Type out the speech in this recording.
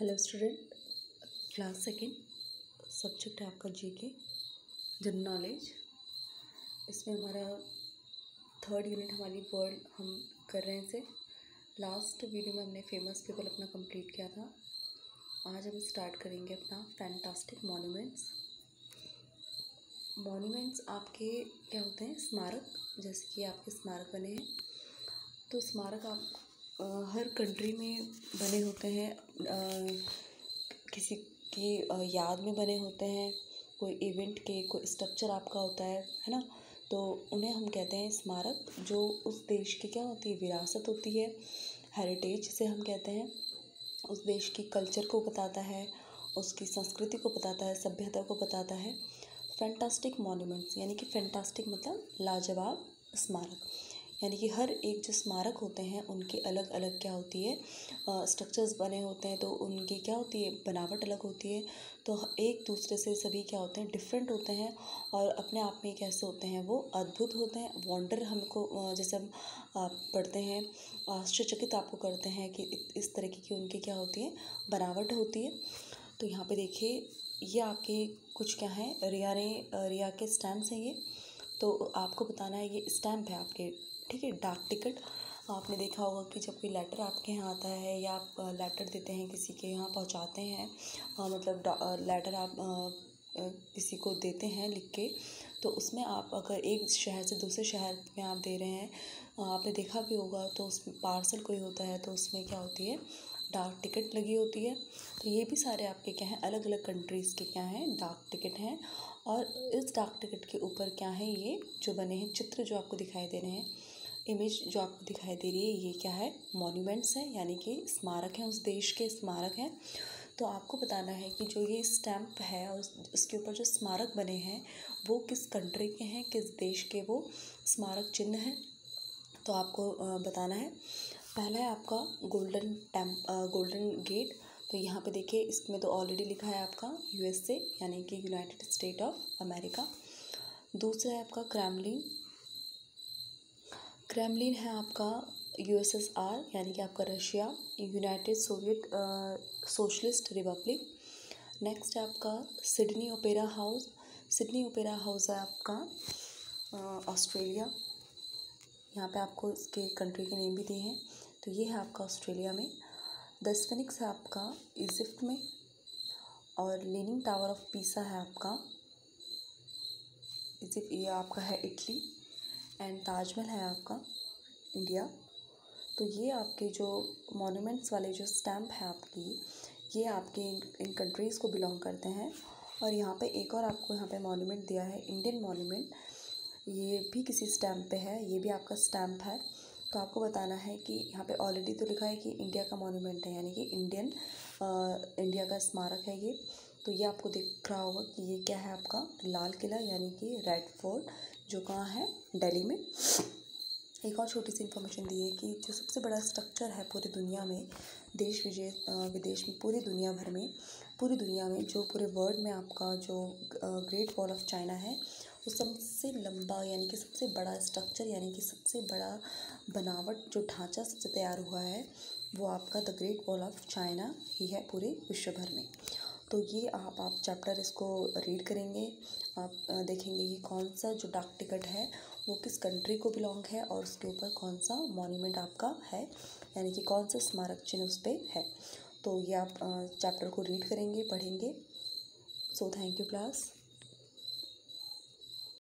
Hello student, class second, subject है आपका GK general knowledge. इसमें हमारा थर्ड यूनिट हमारी वर्ल्ड हम कर रहे हैं इसे। लास्ट वीडियो में हमने फेमस पीपल अपना कंप्लीट किया था। आज हम स्टार्ट करेंगे अपना फैंटास्टिक मॉन्यूमेंट्स। मॉन्यूमेंट्स आपके क्या होते हैं? स्मारक। जैसे कि आपके स्मारक बने हैं, तो स्मारक आप हर कंट्री में बने होते हैं, किसी की याद में बने होते हैं, कोई इवेंट के, कोई स्ट्रक्चर आपका होता है ना। तो उन्हें हम कहते हैं स्मारक, जो उस देश की क्या होती है, विरासत होती है, हेरिटेज जिसे हम कहते हैं। उस देश की कल्चर को बताता है, उसकी संस्कृति को बताता है, सभ्यता को बताता है। फैंटास्टिक मॉन्यूमेंट्स यानी कि फैंटास्टिक मतलब लाजवाब स्मारक, यानी कि हर एक जो स्मारक होते हैं उनकी अलग अलग क्या होती है, स्ट्रक्चर्स बने होते हैं, तो उनकी क्या होती है, बनावट अलग होती है। तो एक दूसरे से सभी क्या होते हैं, डिफरेंट होते हैं, और अपने आप में कैसे होते हैं, वो अद्भुत होते हैं। वंडर हमको जैसे हम पढ़ते हैं, आश्चर्यचकित आपको करते हैं कि इस तरीके की उनकी क्या होती है, बनावट होती है। तो यहाँ पे देखिए, ये आपके कुछ क्या है, रिया के स्टैम्प्स हैं ये। तो आपको बताना है, ये स्टैम्प है आपके, ठीक है। डाक टिकट आपने देखा होगा कि जब कोई लेटर आपके यहाँ आता है, या आप लेटर देते हैं किसी के यहाँ, पहुँचाते हैं, मतलब लेटर आप किसी को देते हैं लिख के, तो उसमें आप अगर एक शहर से दूसरे शहर में आप दे रहे हैं, आपने देखा भी होगा, तो उसमें पार्सल कोई होता है तो उसमें क्या होती है, डाक टिकट लगी होती है। तो ये भी सारे आपके क्या हैं, अलग अलग कंट्रीज़ के क्या हैं, डाक टिकट हैं। और इस डाक टिकट के ऊपर क्या है, ये जो बने हैं चित्र जो आपको दिखाई दे रहे हैं, इमेज जो आपको दिखाई दे रही है, ये क्या है, मॉन्यूमेंट्स हैं, यानी कि स्मारक हैं, उस देश के स्मारक हैं। तो आपको बताना है कि जो ये स्टैम्प है और उसके ऊपर जो स्मारक बने हैं, वो किस कंट्री के हैं, किस देश के वो स्मारक चिन्ह हैं। तो आपको बताना है। पहला है आपका गोल्डन गेट। तो यहाँ पे देखिए, इसमें तो ऑलरेडी लिखा है आपका USA, यानी कि यूनाइटेड स्टेट ऑफ अमेरिका। दूसरा है आपका क्रेमलिन है आपका USSR, यानी कि आपका Russia, United Soviet socialist Republic. Next है आपका Sydney opera house. Sydney opera house है आपका ऑस्ट्रेलिया। यहाँ पे आपको इसके कंट्री के नेम भी दिए हैं। तो ये है आपका ऑस्ट्रेलिया में। द स्फिनिक्स है आपका इजिप्ट में, और लीनिंग टावर ऑफ पीसा है आपका इजिप्ट, ये आपका है इटली। एंड ताजमहल है आपका इंडिया। तो ये आपके जो मॉन्यूमेंट्स वाले जो स्टैम्प है आपकी, ये आपके इन कंट्रीज़ को बिलोंग करते हैं। और यहाँ पे एक और आपको यहाँ पे मॉन्यूमेंट दिया है, इंडियन मॉन्यूमेंट, ये भी किसी स्टैम्प पे है, ये भी आपका स्टैम्प है। तो आपको बताना है कि यहाँ पे ऑलरेडी तो लिखा है कि इंडिया का मॉन्यूमेंट है, यानी कि इंडिया का स्मारक है ये। तो ये आपको दिख रहा होगा कि ये क्या है, आपका लाल किला, यानी कि रेड फोर्ट, जो कहाँ है, दिल्ली में। एक और छोटी सी इन्फॉर्मेशन दी है कि जो सबसे बड़ा स्ट्रक्चर है पूरी दुनिया में, देश विदेश में, पूरी दुनिया भर में, पूरी दुनिया में, जो पूरे वर्ल्ड में आपका जो ग्रेट वॉल ऑफ चाइना है, वो सबसे लंबा, यानी कि सबसे बड़ा स्ट्रक्चर, यानी कि सबसे बड़ा बनावट, जो ढांचा सबसे तैयार हुआ है, वो आपका the great wall of China ही है पूरे विश्व भर में। तो ये आप चैप्टर इसको रीड करेंगे, आप देखेंगे कि कौन सा जो डाक टिकट है वो किस कंट्री को बिलोंग है, और उसके ऊपर कौन सा मॉन्यूमेंट आपका है, यानी कि कौन सा स्मारक चिन्ह उस पर है। तो ये आप चैप्टर को रीड करेंगे, पढ़ेंगे। So thank you class.